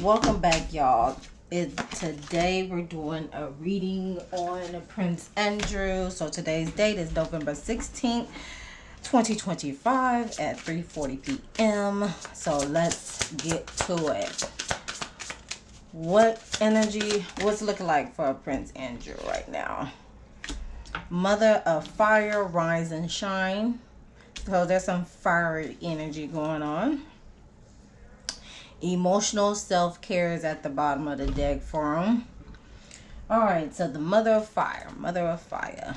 Welcome back, y'all. Today we're doing a reading on Prince Andrew. So today's date is November 16th, 2025 at 3:40 p.m. So let's get to it. What energy, what's it looking like for Prince Andrew right now? Mother of fire, rise and shine. So there's some fiery energy going on. Emotional self-care is at the bottom of the deck for him. Alright, so the mother of fire. Mother of fire.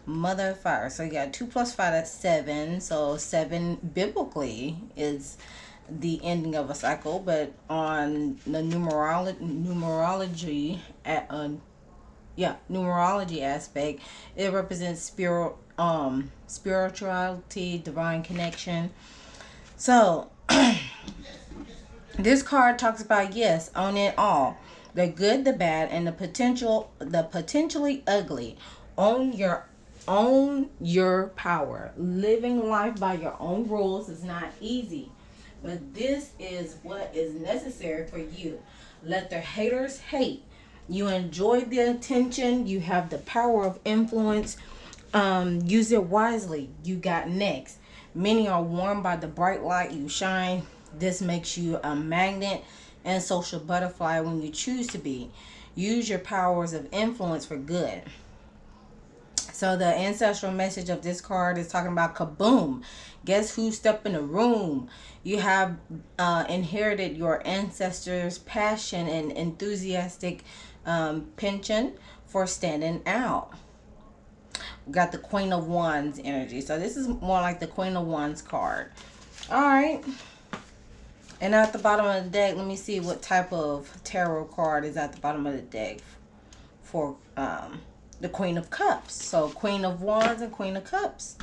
Mother of fire. So you got 2 plus 5, that's 7. So 7 biblically is the ending of a cycle. But on the numerology aspect, it represents spirituality, divine connection. So this card talks about, yes, own it all. The good, the bad, and the potentially ugly. Own your power. Living life by your own rules is not easy, but this is what is necessary for you. Let the haters hate. You enjoy the attention. You have the power of influence. Use it wisely. You got next. Many are warmed by the bright light you shine. This makes you a magnet and social butterfly when you choose to be. Use your powers of influence for good. So the ancestral message of this card is talking about kaboom. Guess who stepped in the room? You have inherited your ancestors' passion and enthusiastic penchant for standing out. We got the Queen of Wands energy. So this is more like the Queen of Wands card. All right. And at the bottom of the deck, let me see what type of tarot card is at the bottom of the deck for the Queen of Cups. So Queen of Wands and Queen of Cups.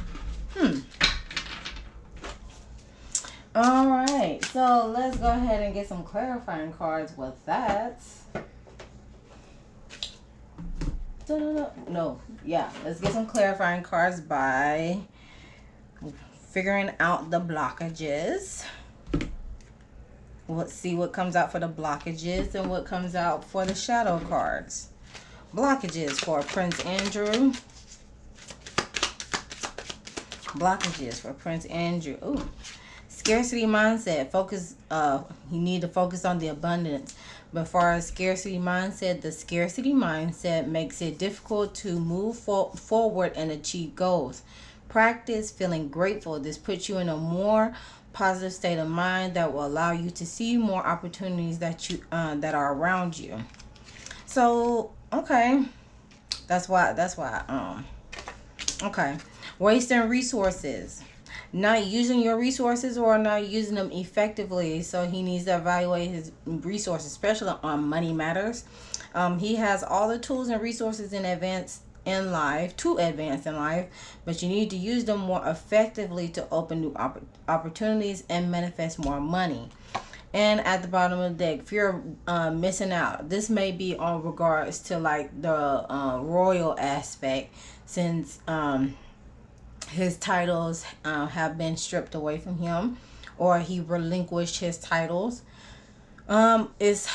All right. So let's go ahead and get some clarifying cards with that. Let's get some clarifying cards by figuring out the blockages. Let's see what comes out for the blockages and what comes out for the shadow cards. Blockages for Prince Andrew. Blockages for Prince Andrew. Ooh. Scarcity mindset. Focus. You need to focus on the abundance. But for a scarcity mindset, the scarcity mindset makes it difficult to move forward and achieve goals. Practice feeling grateful. This puts you in a more positive state of mind that will allow you to see more opportunities that are around you. So okay, that's why okay, wasting resources, not using your resources or not using them effectively. So he needs to evaluate his resources, especially on money matters. He has all the tools and resources to advance in life, but you need to use them more effectively to open new opportunities and manifest more money. And at the bottom of the deck, fear of missing out. This may be on regards to like the royal aspect, since his titles have been stripped away from him, or he relinquished his titles. It's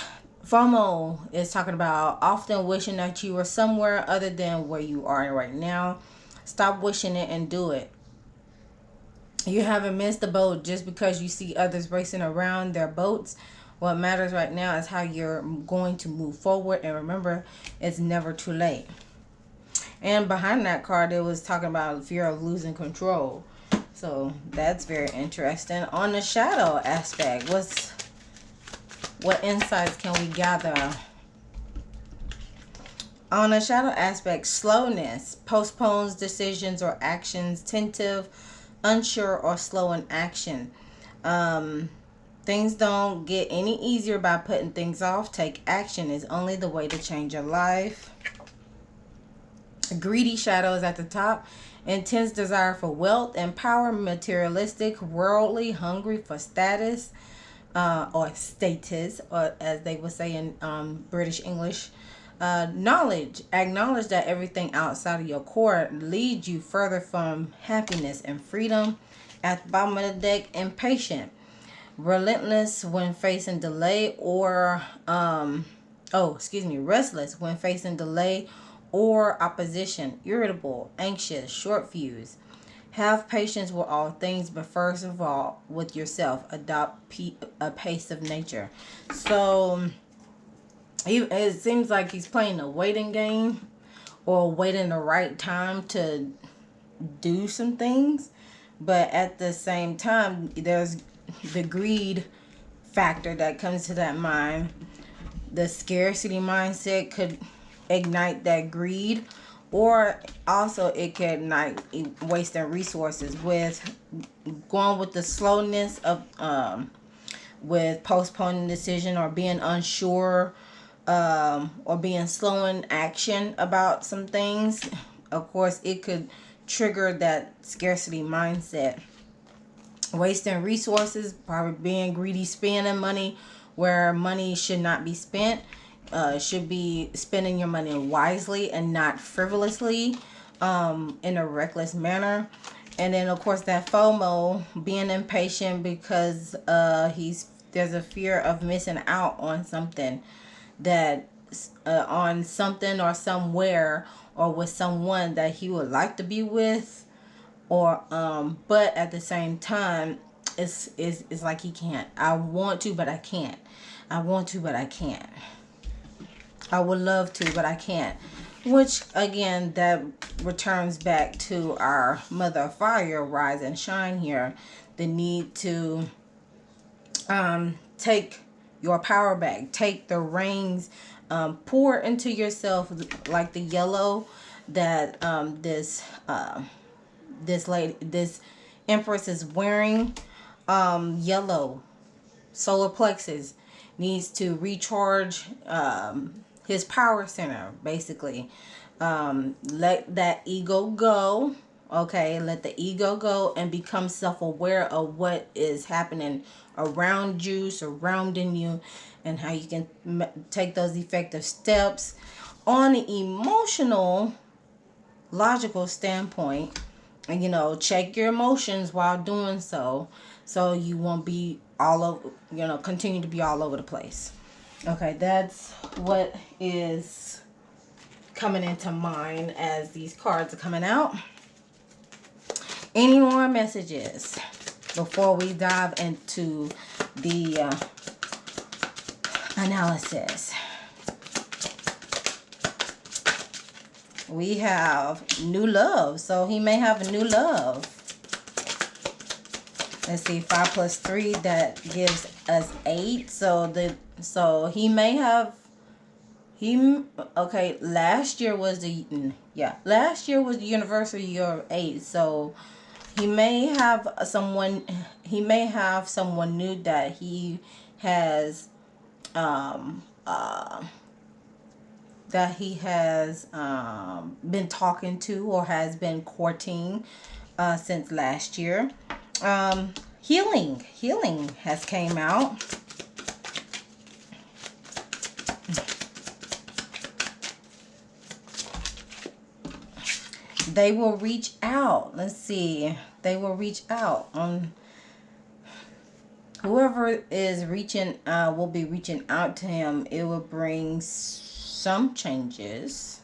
FOMO is talking about often wishing that you were somewhere other than where you are right now. Stop wishing it and do it. You haven't missed the boat just because you see others racing around their boats. What matters right now is how you're going to move forward. And remember, it's never too late. And behind that card, it was talking about fear of losing control. So that's very interesting. On the shadow aspect, what insights can we gather? On a shadow aspect, slowness, postpones decisions or actions, tentative, unsure, or slow in action. Things don't get any easier by putting things off. Take action is only the way to change your life. Greedy shadow is at the top. Intense desire for wealth and power, materialistic, worldly, hungry for status. Or status, or as they would say in British English. Knowledge. Acknowledge that everything outside of your core leads you further from happiness and freedom. At the bottom of the deck, impatient. relentless when facing delay or restless when facing delay or opposition, irritable, anxious, short fuse. Have patience with all things, but first of all with yourself. Adopt a pace of nature. So it seems like he's playing a waiting game, or waiting the right time to do some things. But at the same time, there's the greed factor that comes to that mind. The scarcity mindset could ignite that greed, or also it could ignite wasting resources with going with the slowness of with postponing decision, or being unsure, or being slow in action about some things. Of course, it could trigger that scarcity mindset. Wasting resources, probably being greedy, spending money where money should not be spent. Should be spending your money wisely and not frivolously, in a reckless manner. And then of course that FOMO, being impatient because there's a fear of missing out on something, that on something or somewhere or with someone that he would like to be with, or but at the same time it's like he can't. I want to but I can't. I want to but I can't. I would love to but I can't. Which again, that returns back to our mother of fire, rise and shine here. The need to take your power back, take the reins, pour into yourself, like the yellow that this empress is wearing. Yellow solar plexus needs to recharge his power center, basically. Let that ego go. Okay, let the ego go and become self-aware of what is happening around you, surrounding you, and how you can take those effective steps on an emotional, logical standpoint. And check your emotions while doing so you won't be all over, continue to be all over the place. Okay, that's what is coming into mind as these cards are coming out. Any more messages before we dive into the analysis? We have new love. So he may have a new love. Let's see, 5 plus 3, that gives us 8. So he may have, okay, last year was the universal year of 8. So he may have someone new that he has been talking to, or has been courting since last year. Healing has came out. They will reach out. Let's see. They will reach out. Whoever is reaching will be reaching out to him. It will bring some changes,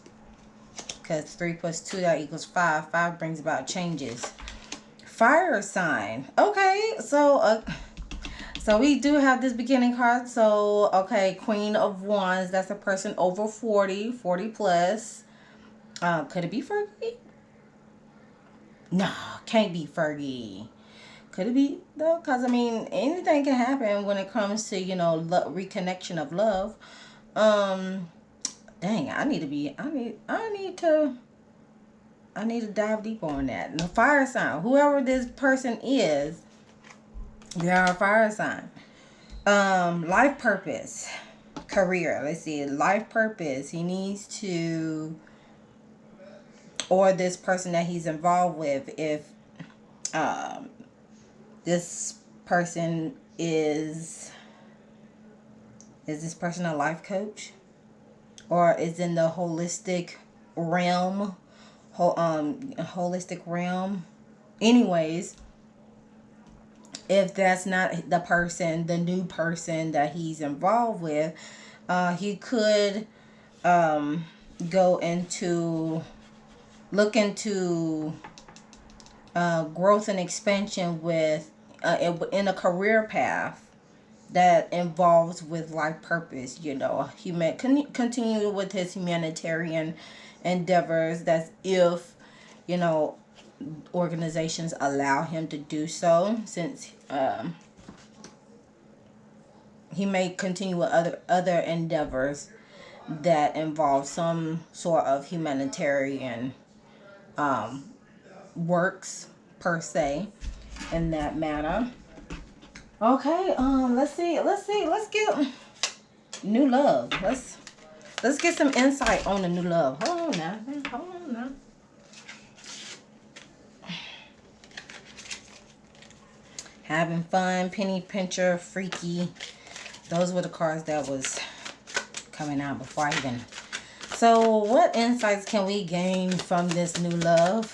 because 3 plus 2, that equals 5. 5 brings about changes. Fire sign. Okay, so we do have this beginning card. So okay, Queen of Wands. That's a person over 40 plus. Could it be Fergie? No, can't be Fergie. Could it be though? Because I mean, anything can happen when it comes to reconnection of love. Dang, I need to dive deeper on that. And the fire sign, whoever this person is, they are a fire sign. Life purpose, career. Let's see, life purpose. He needs to, or this person that he's involved with, if this person is this person a life coach, or is in the holistic realm? Holistic realm. Anyways, if that's not the person, the new person that he's involved with, he could go into, look into growth and expansion with in a career path that involves with life purpose. You know, continue with his humanitarian endeavors. That's if, you know, organizations allow him to do so, since he may continue with other endeavors that involve some sort of humanitarian works per se, in that matter. Okay, let's get new love. Let's get some insight on the new love. Hold on now. Having fun, penny pincher, freaky. Those were the cards that was coming out before I even. So what insights can we gain from this new love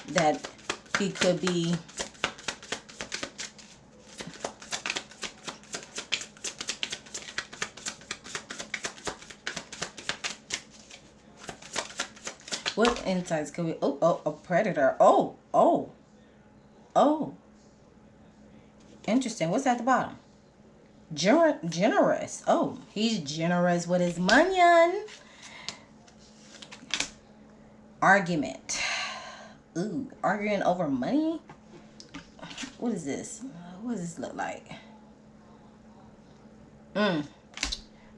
that he could be what insights can we a predator. Oh, interesting. What's at the bottom? Generous. Oh, he's generous with his money. Argument. Ooh, arguing over money. What is this? What does this look like?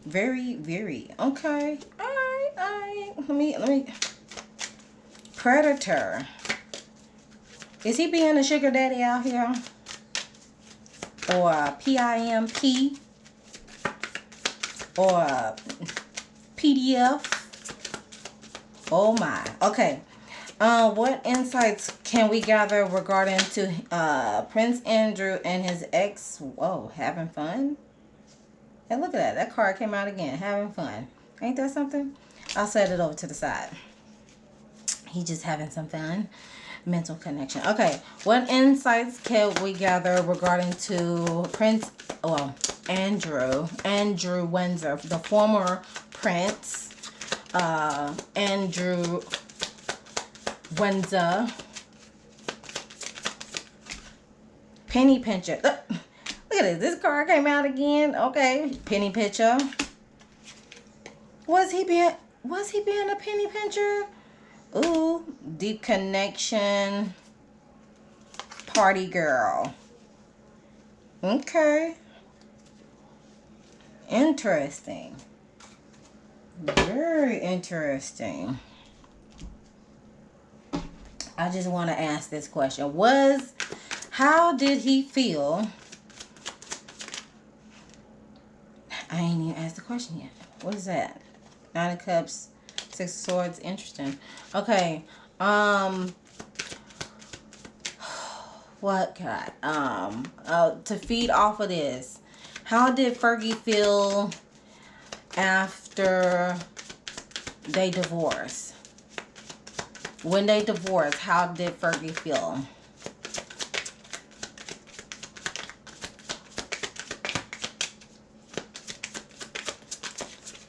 Very, very. Okay. All right. Let me. Predator. Is he being a sugar daddy out here? Or a PIMP? Or a PDF? Oh my. Okay. What insights can we gather regarding to Prince Andrew and his ex? Whoa, having fun? Hey, look at that. That card came out again. Having fun. Ain't that something? I'll set it over to the side. He just having some fun. Mental connection. Okay. What insights can we gather regarding to Andrew Windsor, the former Prince, Andrew Windsor, penny pincher. Look at this. This card came out again. Okay, penny pincher. Was he being a penny pincher? Ooh, deep connection. Party girl. Okay. Interesting. Very interesting. I just want to ask this question. How did he feel? I ain't even asked the question yet. What is that? Nine of Cups, Six of Swords. Interesting. Okay. What God? To feed off of this, how did Fergie feel after they divorced? When they divorced, how did Fergie feel?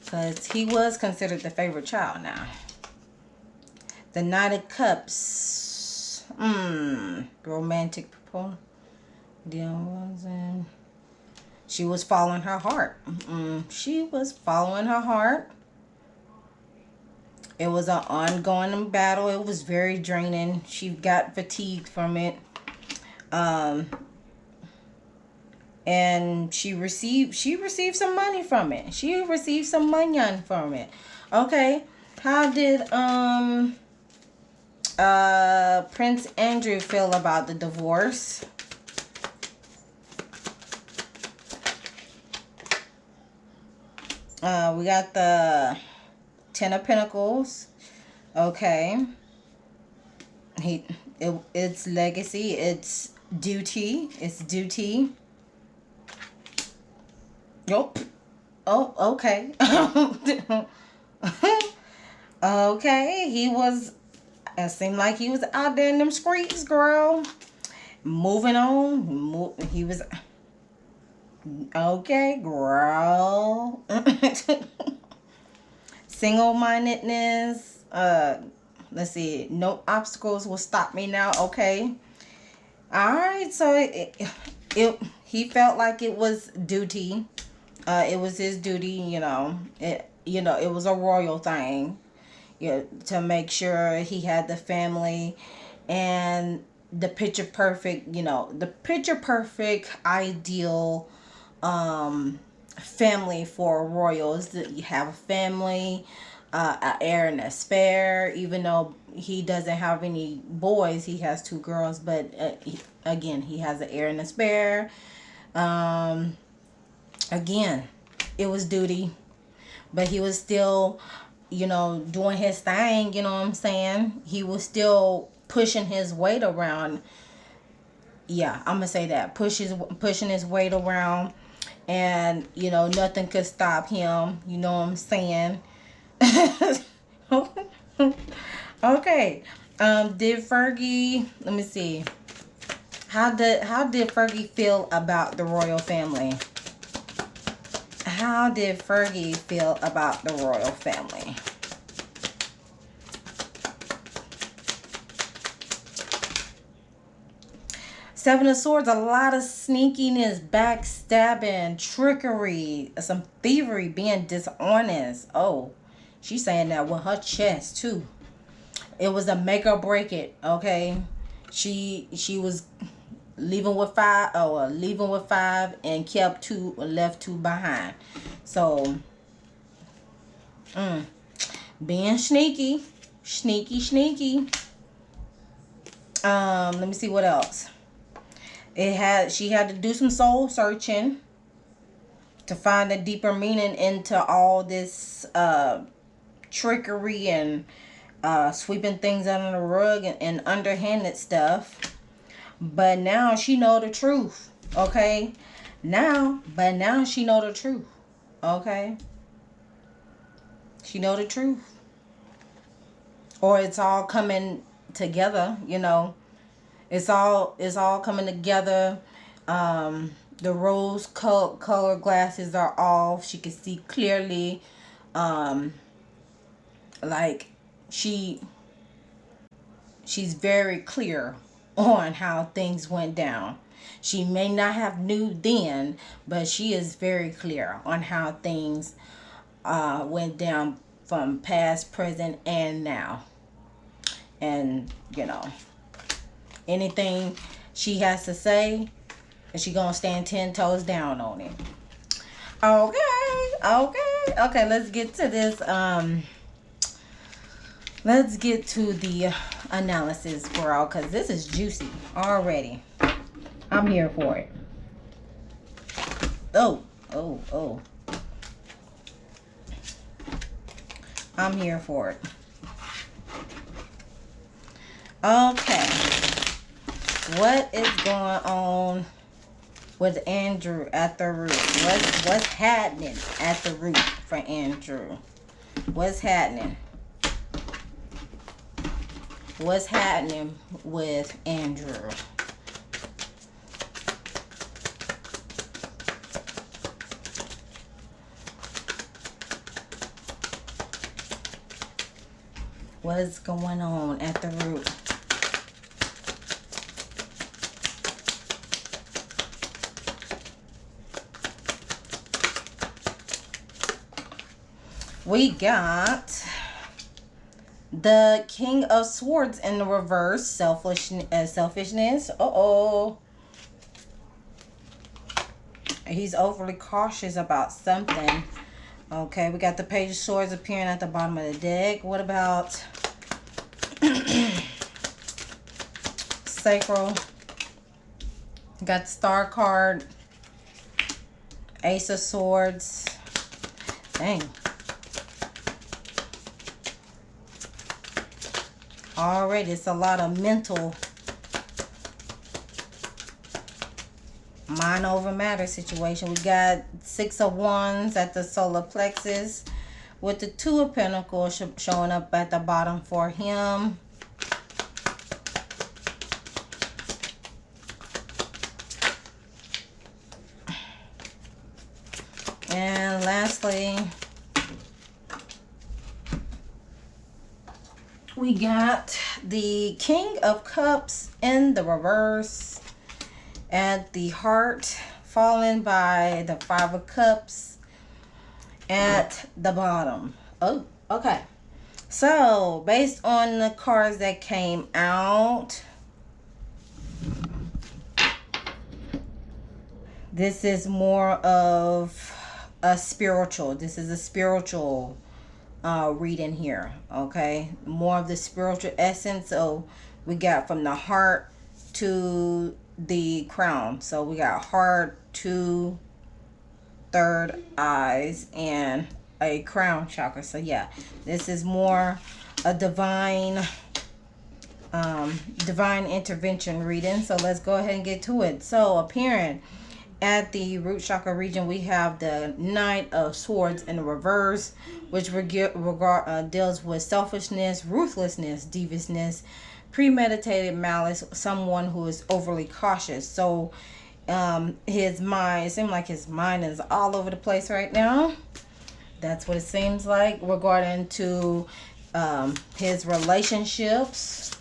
Because he was considered the favorite child now. The Knight of Cups. Romantic proposal. She was following her heart. She was following her heart. It was an ongoing battle. It was very draining. She got fatigued from it. And she received some money from it. She received some money from it. Okay. How did Prince Andrew feel about the divorce? We got the Ten of Pentacles. Okay. It's legacy. It's duty. It's duty. Nope. Oh, okay. Okay. He was It seemed like he was out there in them streets, girl. Moving on. He was... Okay, girl. Single-mindedness. Let's see. No obstacles will stop me now. Okay. Alright, so he felt like it was duty. It was his duty, you know. It was a royal thing. To make sure he had the family and the picture perfect, the picture perfect ideal family for royals. That you have a family, an heir and a spare. Even though he doesn't have any boys, he has 2 girls, but again, he has an heir and a spare. Again, it was duty, but he was still, doing his thing. You know what I'm saying? He was still pushing his weight around. Yeah, I'm gonna say that, pushing his weight around, and nothing could stop him. You know what I'm saying? Okay. Did Fergie? Let me see. How did Fergie feel about the royal family? How did Fergie feel about the royal family? Seven of Swords, a lot of sneakiness, backstabbing, trickery, some thievery, being dishonest. Oh, she's saying that with her chest too. It was a make or break it, okay? She was leaving with 5 and kept 2, left 2 behind. So being sneaky. Let me see what else. She had to do some soul searching to find a deeper meaning into all this trickery and sweeping things under the rug and underhanded stuff. But now she know the truth, okay? Now she know the truth, okay? She know the truth. Or it's all coming together, It's all coming together. The rose color glasses are off. She can see clearly. Like she's very clear on how things went down. She may not have knew then, but she is very clear on how things went down from past, present, and now. And anything she has to say, and she gonna stand 10 toes down on it. Okay, let's get to this. Let's get to the analysis, girl, because this is juicy already. I'm here for it. Oh. I'm here for it. Okay. What is going on with Andrew at the root? What's happening at the root for Andrew? What's happening? What's happening with Andrew? What is going on at the root? We got the King of Swords in the reverse, selfishness. He's overly cautious about something. Okay, we got the Page of Swords appearing at the bottom of the deck. What about Sacral? Got the Star card. Ace of Swords. Dang. Alright, it's a lot of mental mind over matter situation. We got 6 of Wands at the solar plexus with the 2 of Pentacles showing up at the bottom for him. And lastly, we got the King of Cups in the reverse, at the heart, followed by the Five of Cups at the bottom. Oh, okay. So, based on the cards that came out, this is more of a spiritual. This is a spiritual reading here, okay? More of the spiritual essence. So, we got from the heart to the crown. So, we got heart to third eyes and a crown chakra. So yeah, this is more a divine intervention reading. So let's go ahead and get to it. So appearing at the root chakra region, we have the Knight of Swords in the reverse, which deals with selfishness, ruthlessness, deviousness, premeditated malice, someone who is overly cautious. So his mind, it seems like his mind is all over the place right now. That's what it seems like regarding to his relationships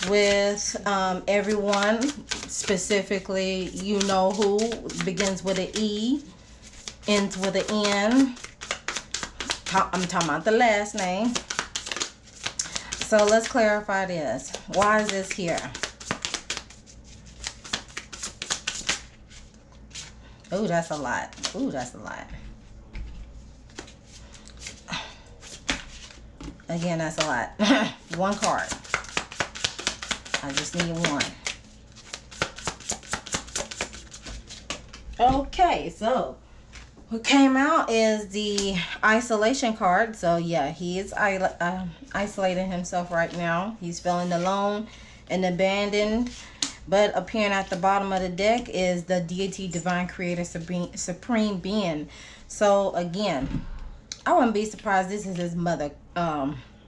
with everyone, specifically, you know who, begins with an E, ends with an N. I'm talking about the last name. So let's clarify this. Why is this here? Ooh, that's a lot. Ooh, that's a lot. Again, that's a lot. One card. I just need one. Okay, so what came out is the isolation card. So yeah, he is isolating himself right now. He's feeling alone and abandoned. But appearing at the bottom of the deck is the deity, divine creator, supreme being. So again, I wouldn't be surprised this is his mother.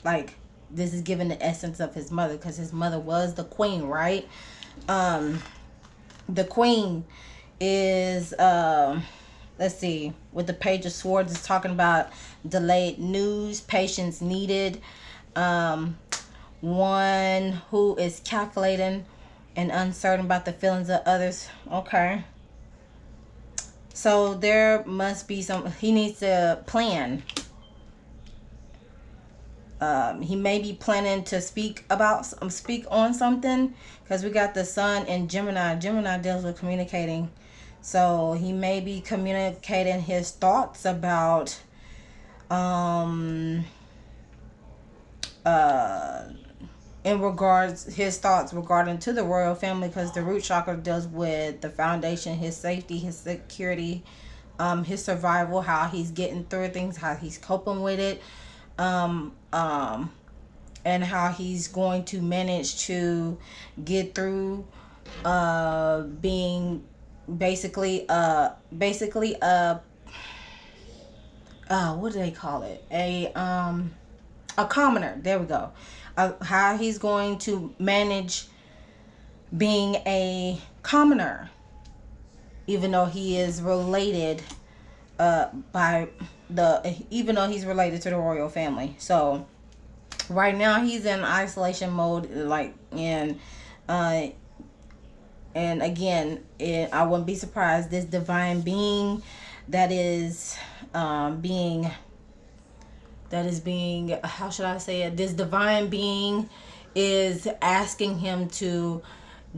Like this is giving the essence of his mother, because his mother was the queen, right? The queen is let's see, with the Page of Swords, is talking about delayed news, patience needed, one who is calculating and uncertain about the feelings of others. Okay. So there must be some, he needs to plan. He may be planning to speak on something, because we got the Sun in Gemini. Gemini deals with communicating. So he may be communicating his thoughts about in regards his thoughts regarding to the royal family, because the root chakra deals with the foundation, his safety, his security, his survival, how he's getting through things, how he's coping with it, and how he's going to manage to get through being basically what do they call it, a commoner. There we go. How he's going to manage being a commoner, even though he is related even though he's related to the royal family. So right now he's in isolation mode, like, and again, I wouldn't be surprised this divine being that is being, how should I say it, this divine being is asking him to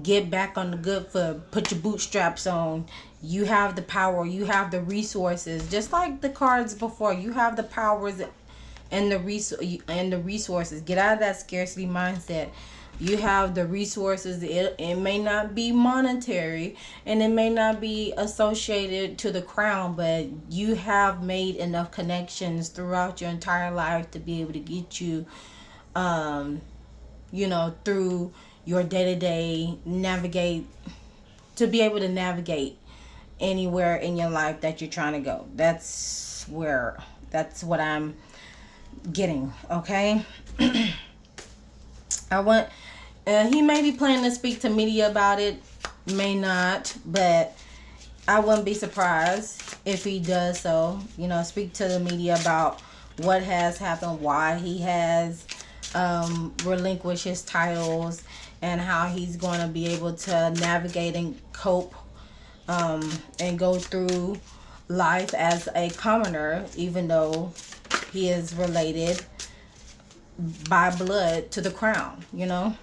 get back on the good foot, put your bootstraps on. You have the power, you have the resources, just like the cards before. You have the powers and the resources. Get out of that scarcity mindset. You have the resources. It may not be monetary, and it may not be associated to the crown, but you have made enough connections throughout your entire life to be able to get you through your day-to-day, to be able to navigate anywhere in your life that you're trying to go. That's what I'm getting. Okay. He may be planning to speak to media about it, may not, but I wouldn't be surprised if he does so. You know, speak to the media about what has happened, why he has relinquished his titles, and how he's going to be able to navigate and cope and go through life as a commoner, even though he is related by blood to the crown, you know.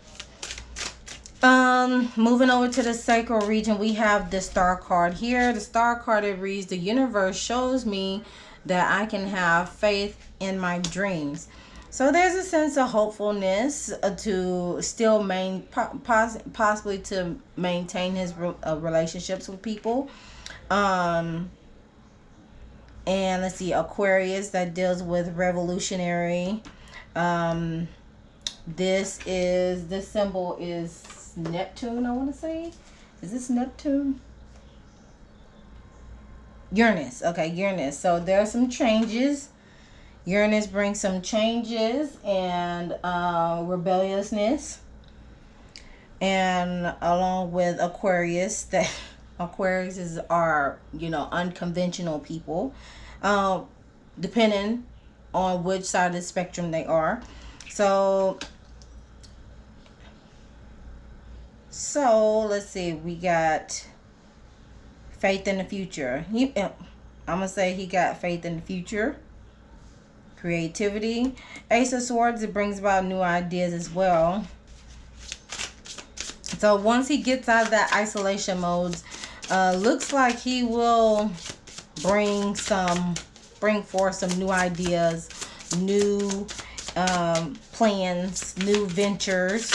Moving over to the sacral region, we have the star card here. The star card, it reads, the universe shows me that I can have faith in my dreams. So there's a sense of hopefulness to still possibly to maintain his relationships with people. And let's see, Aquarius, that deals with revolutionary. This symbol is Neptune, I want to say. Is this Neptune? Uranus. Okay, Uranus. So there are some changes. Uranus brings some changes and rebelliousness. And along with Aquarius, that Aquarius are, you know, unconventional people, depending on which side of the spectrum they are. So let's see, we got faith in the future. I'm gonna say he got faith in the future. Creativity. Ace of Swords, it brings about new ideas as well. So once he gets out of that isolation mode, looks like he will bring forth some new ideas, new plans, new ventures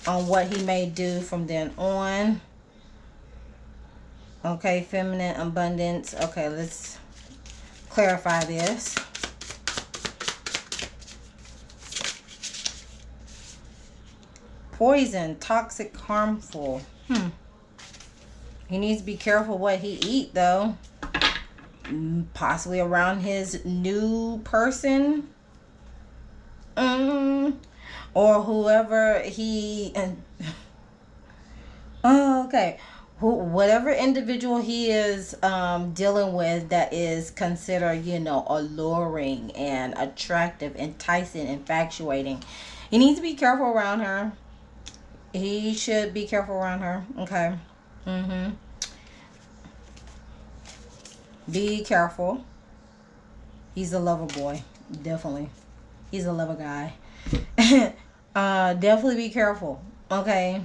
on what he may do from then on. Okay, feminine abundance. Okay, let's clarify this. Poison, toxic, harmful. He needs to be careful what he eat, though. Possibly around his new person. Or whoever he... okay. Whatever individual he is dealing with that is considered, you know, alluring and attractive, enticing, infatuating. He needs to be careful around her. He should be careful around her. Okay. Be careful. He's a lover boy. Definitely. He's a lover guy. Definitely be careful. Okay.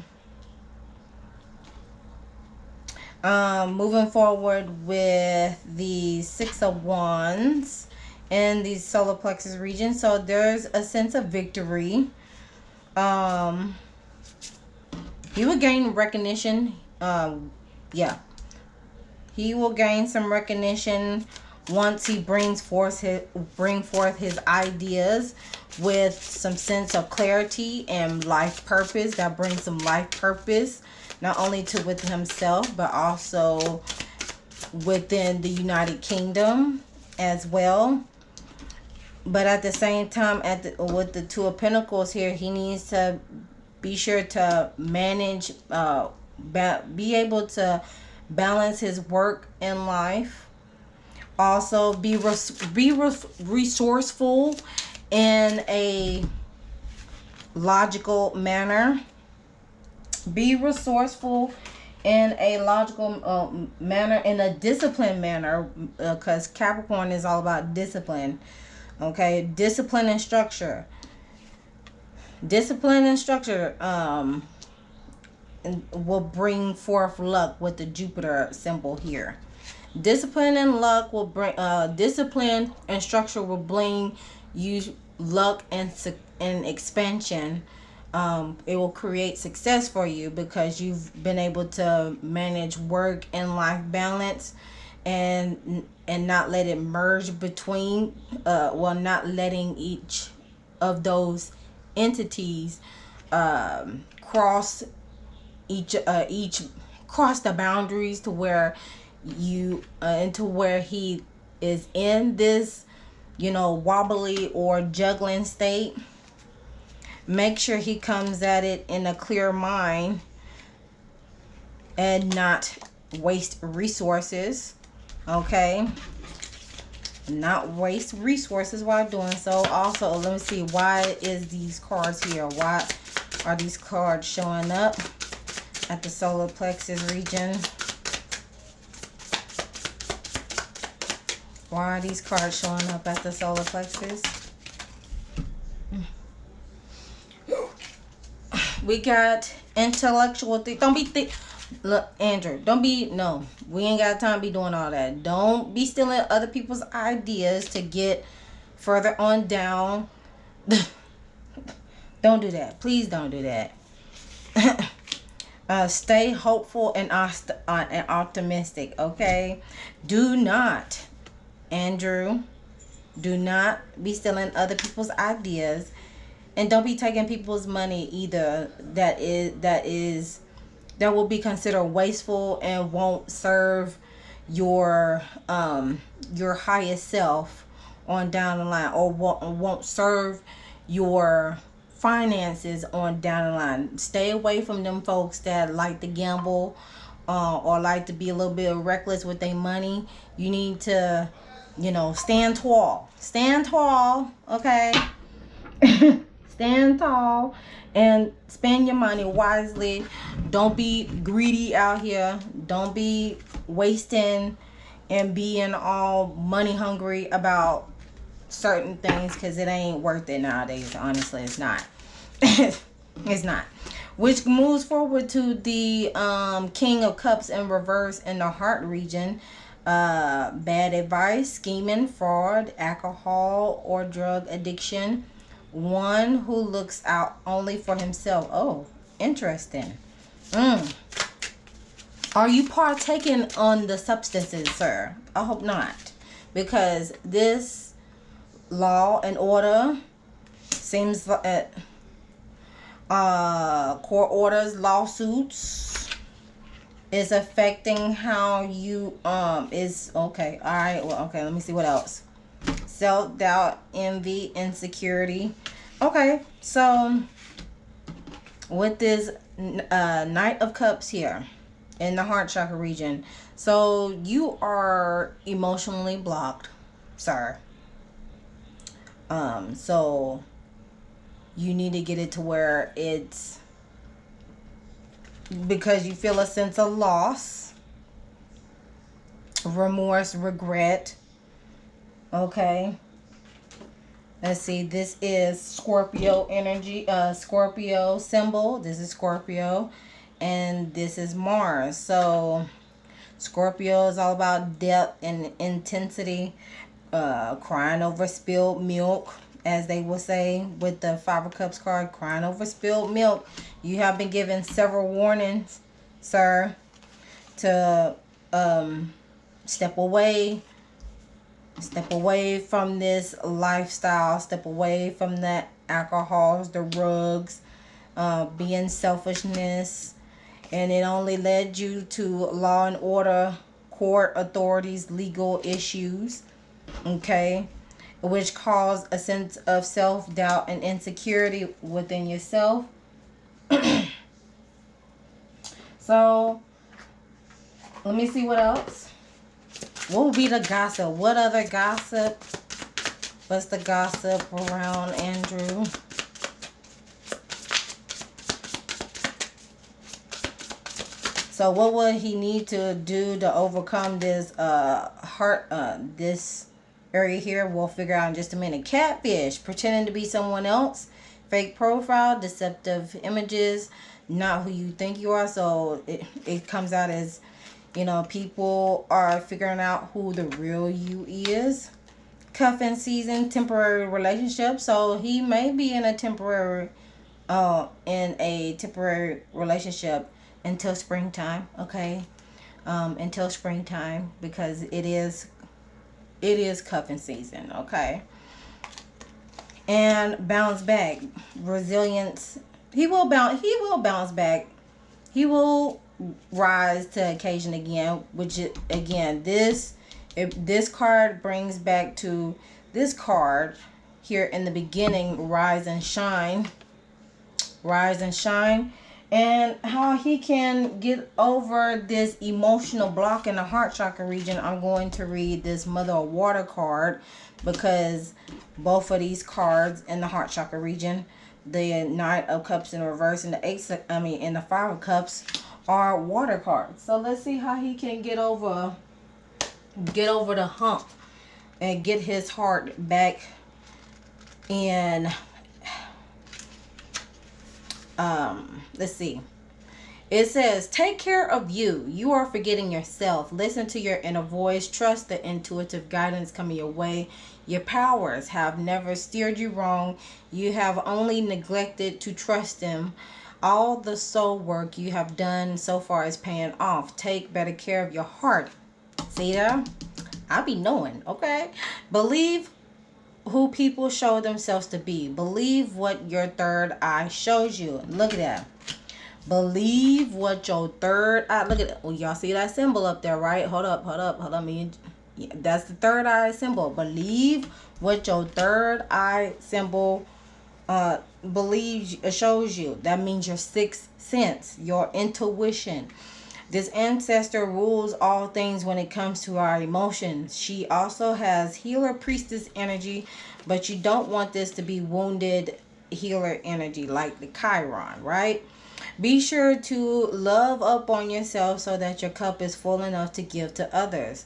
Moving forward with the Six of Wands in the solar plexus region. So there's a sense of victory. He will gain recognition. He will gain some recognition once he brings forth his ideas with some sense of clarity and life purpose. That brings some life purpose, not only to within himself, but also within the United Kingdom as well. But at the same time, with the Two of Pentacles here, he needs to be sure to manage, be able to balance his work and life. Also, be resourceful in a logical manner. Be resourceful in a logical manner, in a disciplined manner, because Capricorn is all about discipline. Okay, discipline and structure. Discipline and structure will bring forth luck with the Jupiter symbol here. Discipline and luck will bring discipline and structure will bring you luck and expansion. It will create success for you because you've been able to manage work and life balance and not let it merge between not letting each of those entities cross the boundaries to where you into where he is in this, you know, wobbly or juggling state. Make sure he comes at it in a clear mind and not waste resources. Okay, not waste resources while doing so. Also, let me see, why is these cards here? Why are these cards showing up at the solar plexus region? Why are these cards showing up at the solar plexus? We got intellectual don't be look, Andrew, don't be, no, we ain't got time to be doing all that. Don't be stealing other people's ideas to get further on down. Don't do that. Please don't do that. Stay hopeful and optimistic, okay? Do not, Andrew, do not be stealing other people's ideas, and don't be taking people's money either. That will be considered wasteful and won't serve your highest self on down the line, or won't serve your finances on down the line. Stay away from them folks that like to gamble, or like to be a little bit reckless with their money. You need to, stand tall. Stand tall, okay? Stand tall and spend your money wisely. Don't be greedy out here. Don't be wasting and being all money hungry about certain things, because it ain't worth it nowadays. Honestly, it's not. It's not. Which moves forward to the King of Cups in reverse in the heart region. Bad advice, scheming, fraud, alcohol or drug addiction. One who looks out only for himself. Oh, interesting. Are you partaking on the substances, sir? I hope not, because this law and order seems like court orders, lawsuits is affecting how you is okay. All right. Well, okay. Let me see what else. Self-doubt, envy, insecurity. Okay, so with this Knight of Cups here in the heart chakra region, so you are emotionally blocked, sir. So you need to get it to where it's, because you feel a sense of loss, remorse, regret. Okay, let's see, this is Scorpio energy, Scorpio symbol. This is Scorpio, and this is Mars. So Scorpio is all about depth and intensity, crying over spilled milk, as they will say with the Five of Cups card, crying over spilled milk. You have been given several warnings, sir, to step away from this lifestyle, step away from the alcohols, the drugs, being selfishness, and it only led you to law and order, court authorities, legal issues, okay, which caused a sense of self-doubt and insecurity within yourself. So let me see what else. What would be the gossip? What other gossip? What's the gossip around Andrew? So what would he need to do to overcome this this area here? We'll figure out in just a minute. Catfish, pretending to be someone else, fake profile, deceptive images, not who you think you are. So it comes out as, people are figuring out who the real you is. Cuffing season, temporary relationship. So he may be in a temporary relationship until springtime. Okay, until springtime, because it is cuffing season. Okay, and bounce back, resilience. He will bounce back. He will rise to occasion again, which is, again, this card brings back to this card here in the beginning, rise and shine, And how he can get over this emotional block in the heart chakra region. I'm going to read this Mother of Water card, because both of these cards in the heart chakra region, the Knight of Cups in reverse and the Five of Cups, are water cards. So let's see how he can get over the hump and get his heart back in. Let's see. It says, take care of you. You are forgetting yourself. Listen to your inner voice. Trust the intuitive guidance coming your way. Your powers have never steered you wrong. You have only neglected to trust them. All the soul work you have done so far is paying off. Take better care of your heart. See there? I be knowing, okay? Believe who people show themselves to be. Believe what your third eye shows you. Look at that. Believe what your third eye. Look at it. Oh, y'all see that symbol up there, right? Hold up. That's the third eye symbol. Believe what your third eye symbol shows you. That means your sixth sense, your intuition. This ancestor rules all things when it comes to our emotions. She also has healer priestess energy, but you don't want this to be wounded healer energy like the Chiron, right? Be sure to love up on yourself so that your cup is full enough to give to others.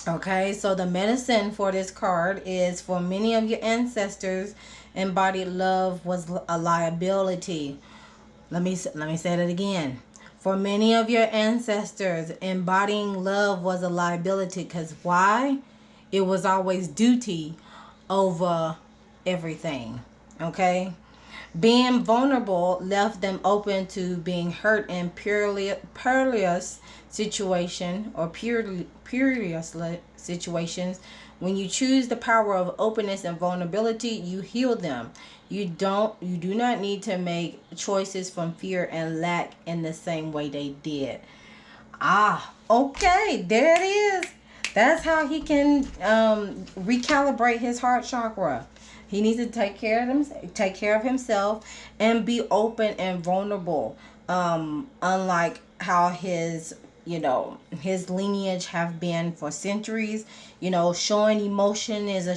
Okay, so the medicine for this card is, for many of your ancestors, embodied love was a liability. Let me say that again. For many of your ancestors, embodying love was a liability. Because why? It was always duty over everything. Okay? Being vulnerable left them open to being hurt in perilous situation or perilous situations. When you choose the power of openness and vulnerability, you heal them. You do not need to make choices from fear and lack in the same way they did. Okay, there it is. That's how he can recalibrate his heart chakra. He needs to take care of himself, and be open and vulnerable. Unlike how his lineage have been for centuries. Showing emotion is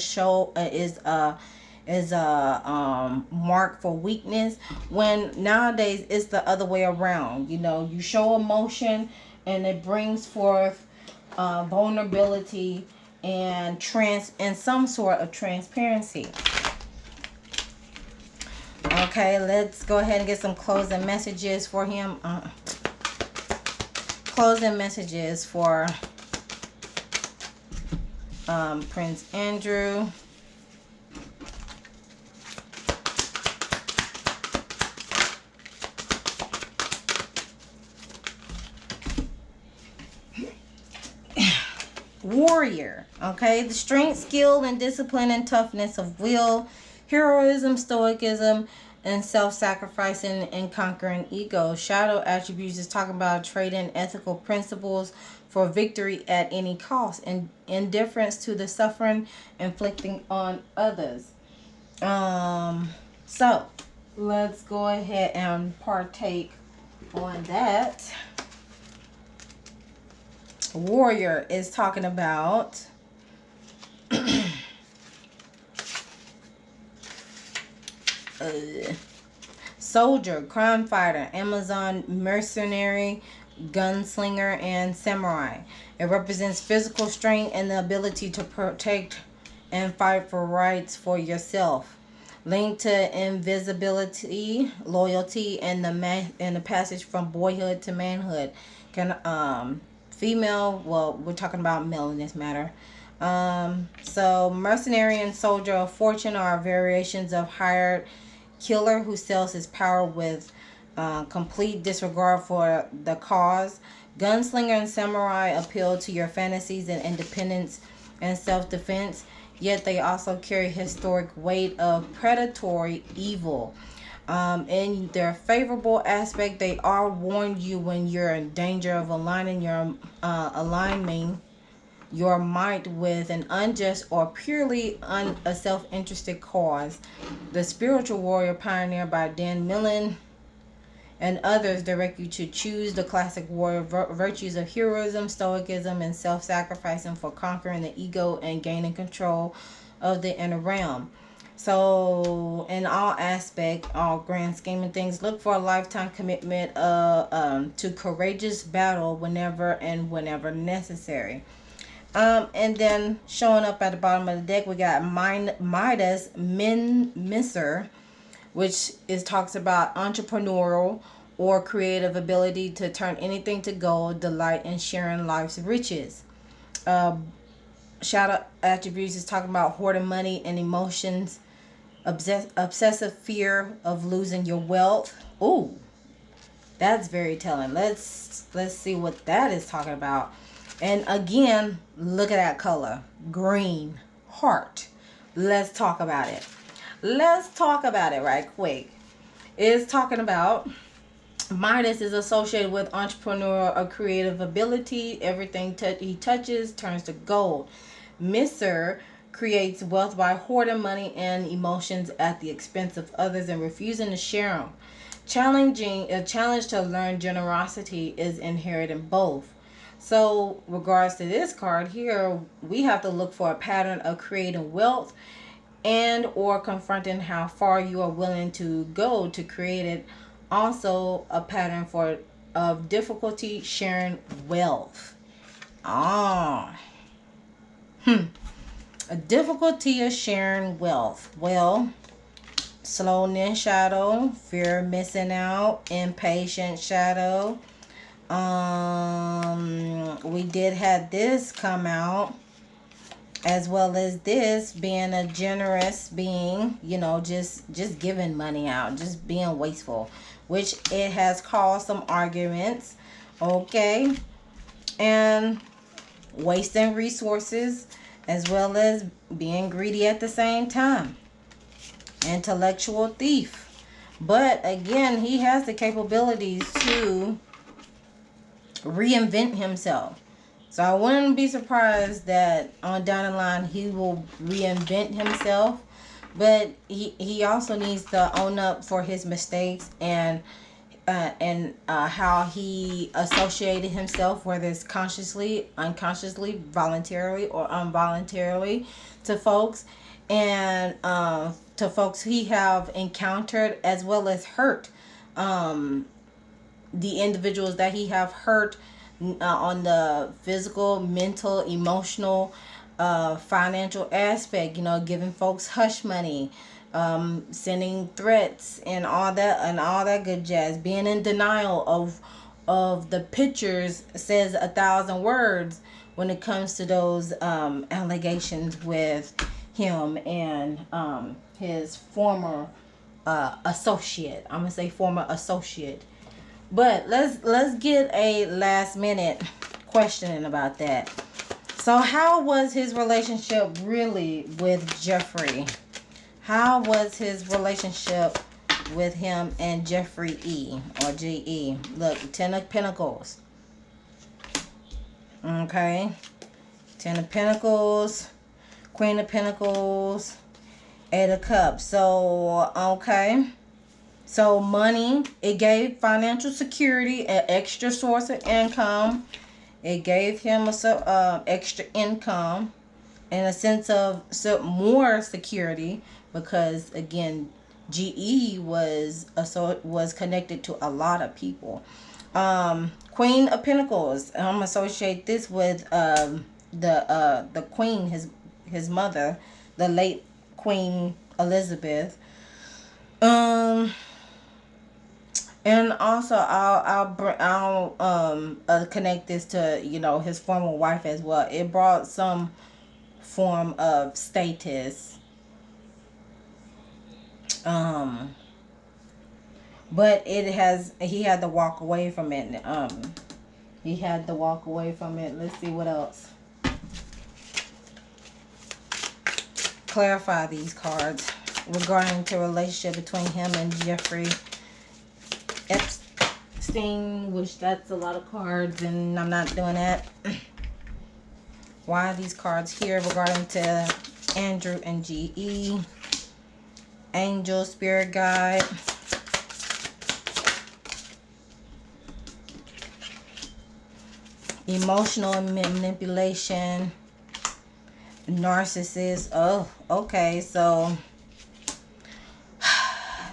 a mark for weakness, when nowadays it's the other way around. You show emotion and it brings forth vulnerability and some sort of transparency. Okay, let's go ahead and get some closing messages for him. Closing messages for Prince Andrew. Warrior. Okay, the strength, skill, and discipline and toughness of will, heroism, stoicism, and self-sacrificing and conquering ego. Shadow attributes is talking about trading ethical principles for victory at any cost, and indifference to the suffering inflicting on others. So let's go ahead and partake on that. Warrior is talking about soldier, crime fighter, Amazon mercenary, gunslinger, and samurai. It represents physical strength and the ability to protect and fight for rights for yourself. Linked to invisibility, loyalty, and the passage from boyhood to manhood. Female, well, we're talking about male in this matter. So mercenary and soldier of fortune are variations of hired killer who sells his power with complete disregard for the cause. Gunslinger and samurai appeal to your fantasies and independence and self-defense, yet they also carry historic weight of predatory evil. In their favorable aspect, they are warn you when you're in danger of aligning your might with an unjust or purely a self-interested cause. The Spiritual Warrior, pioneered by Dan Millen, and others direct you to choose the classic warrior virtues of heroism, stoicism, and self-sacrificing for conquering the ego and gaining control of the inner realm. So in all aspect, all grand scheme of things, look for a lifetime commitment to courageous battle whenever necessary. And then showing up at the bottom of the deck, we got Midas Mincer, which talks about entrepreneurial or creative ability to turn anything to gold, delight in sharing life's riches. Shadow attributes is talking about hoarding money and emotions, obsessive fear of losing your wealth. Ooh, that's very telling. Let's see what that is talking about. And again, look at that color, green heart. Let's talk about it. Let's talk about it right quick. It's talking about Midas is associated with entrepreneurial or creative ability. Everything he touches turns to gold. Mr. creates wealth by hoarding money and emotions at the expense of others and refusing to share them. A challenge to learn generosity is inherent in both. So, regards to this card here, we have to look for a pattern of creating wealth and or confronting how far you are willing to go to create it. Also, a pattern of difficulty sharing wealth. A difficulty of sharing wealth. Well, slowness shadow, fear of missing out, impatient shadow. We did have this come out, as well as this being a generous being, just giving money out, just being wasteful, which it has caused some arguments, okay, and wasting resources, as well as being greedy at the same time. Intellectual thief. But again, he has the capabilities to reinvent himself. So I wouldn't be surprised that on down the line he will reinvent himself. But he also needs to own up for his mistakes and how he associated himself, whether it's consciously, unconsciously, voluntarily, or involuntarily, to folks, and to folks he have encountered, as well as hurt the individuals that he have hurt on the physical, mental, emotional, financial aspect, giving folks hush money, sending threats and all that good jazz, being in denial of the pictures says 1,000 words when it comes to those allegations with him and his former associate. I'm gonna say former associate. But let's get a last minute questioning about that. So how was his relationship really with Jeffrey? How was his relationship with him and Jeffrey E. or G.E.? Look, 10 of Pentacles. Okay. 10 of Pentacles, Queen of Pentacles, 8 of Cups. So, okay. So money, it gave financial security, an extra source of income. It gave him a extra income and a sense of more security, because again, GE was connected to a lot of people. Queen of Pentacles. I'm gonna associate this with the Queen, his mother, the late Queen Elizabeth. And also I'll connect this to his former wife as well. It brought some form of status, but he had to walk away from it. He had to walk away from it. Let's see what else. Clarify these cards regarding the relationship between him and Jeffrey Epstein, which that's a lot of cards and I'm not doing that. Why are these cards here regarding to Andrew and GE? Angel, spirit guide. Emotional manipulation. Narcissist. Oh, okay. So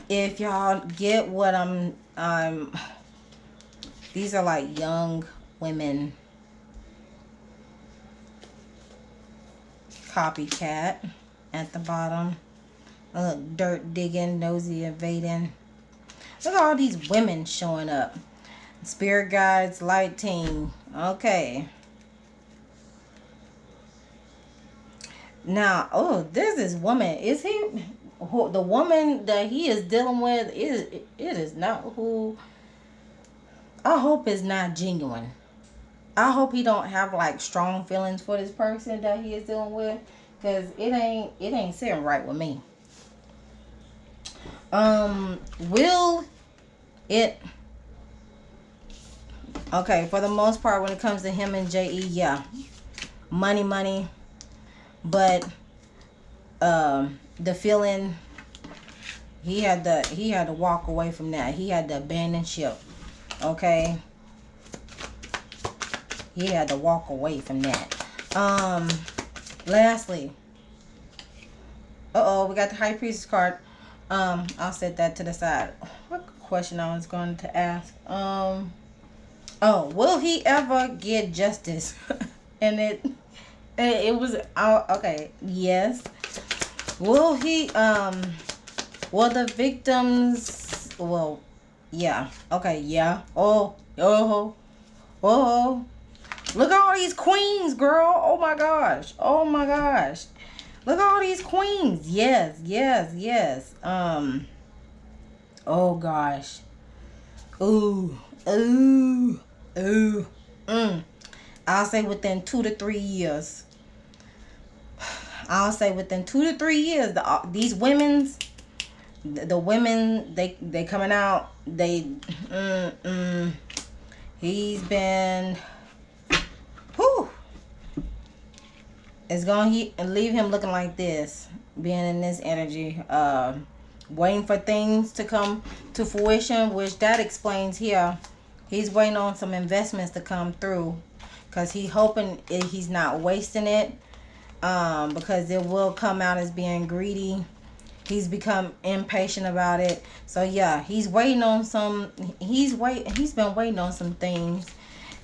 if y'all get what I'm these are like young women. Copycat at the bottom. Dirt digging, nosy invading. Look at all these women showing up. Spirit guides, light team. Okay. Now, oh, there's this woman. Is he the woman that he is dealing with? It is not who. I hope it's not genuine. I hope he don't have like strong feelings for this person that he is dealing with, because it ain't sitting right with me. Will it? Okay, for the most part, when it comes to him and JE, yeah, money, but the feeling, he had to walk away from that. He had to abandon ship. Okay, he had to walk away from that. Lastly, we got the High Priestess card. I'll set that to the side. What question I was going to ask? Will he ever get justice? And it was okay. Yes. Will he? Will the victims? Well, yeah. Okay. Yeah. Oh. Look at all these queens, girl. Oh my gosh. Look at all these queens. Yes. Oh gosh. Ooh. I'll say within 2 to 3 years. These women's, the women, they coming out. He's been. It's gonna leave him looking like this, being in this energy, waiting for things to come to fruition, which that explains here. He's waiting on some investments to come through, because he's hoping he's not wasting it, because it will come out as being greedy. He's become impatient about it. So yeah, he's waiting on some. He's been waiting on some things.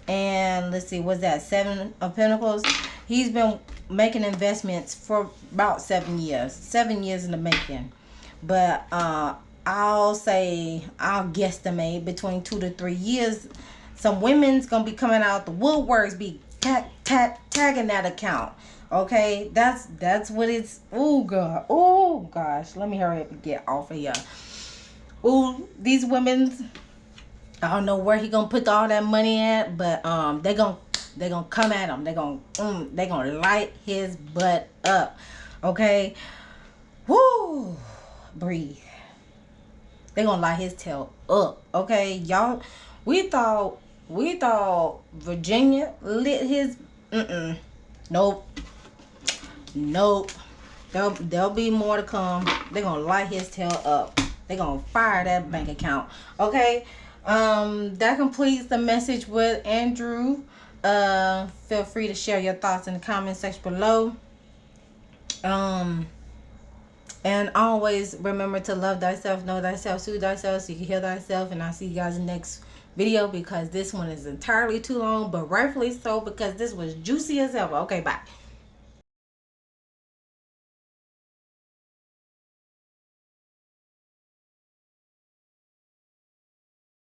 And let's see, what's that? 7 of Pentacles. He's been making investments for about 7 years. 7 years in the making. But I'll guesstimate between 2 to 3 years. Some women's gonna be coming out the woodworks, be tagging that account. Okay, that's what it's. Oh god. Oh gosh. Let me hurry up and get off of here. Ooh, these women's. I don't know where he gonna put all that money at, but they gonna come at him. They gonna light his butt up. Okay, whoo, breathe. They gonna light his tail up. Okay, y'all. We thought Virginia lit his. Nope. There'll be more to come. They gonna light his tail up. They gonna fire that bank account. Okay. That completes the message with Andrew. Feel free to share your thoughts in the comment section below. And always remember to love thyself, know thyself, soothe thyself, so you can heal thyself. And I'll see you guys in the next video, because this one is entirely too long, but rightfully so, because this was juicy as ever. Okay, bye.